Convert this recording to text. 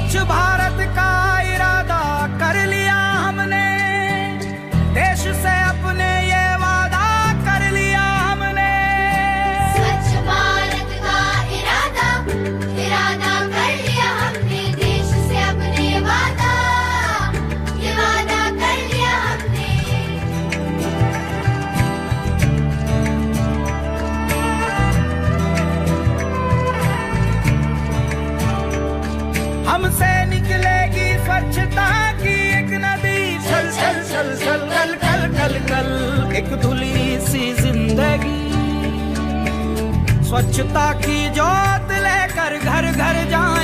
स्वच्छ भारत का इरादा कर लिया हमने, देश से अपने ये वादा कर लिया हमने। स्वच्छ भारत का इरादा कर लिया हमने, देश से अपने ये वादा कर लिया हमने। हमसे निकलेगी स्वच्छता की एक नदी, चल चल चल चल कल कल कल कल एक धुली सी जिंदगी। स्वच्छता की जोत लेकर घर घर जाऊं,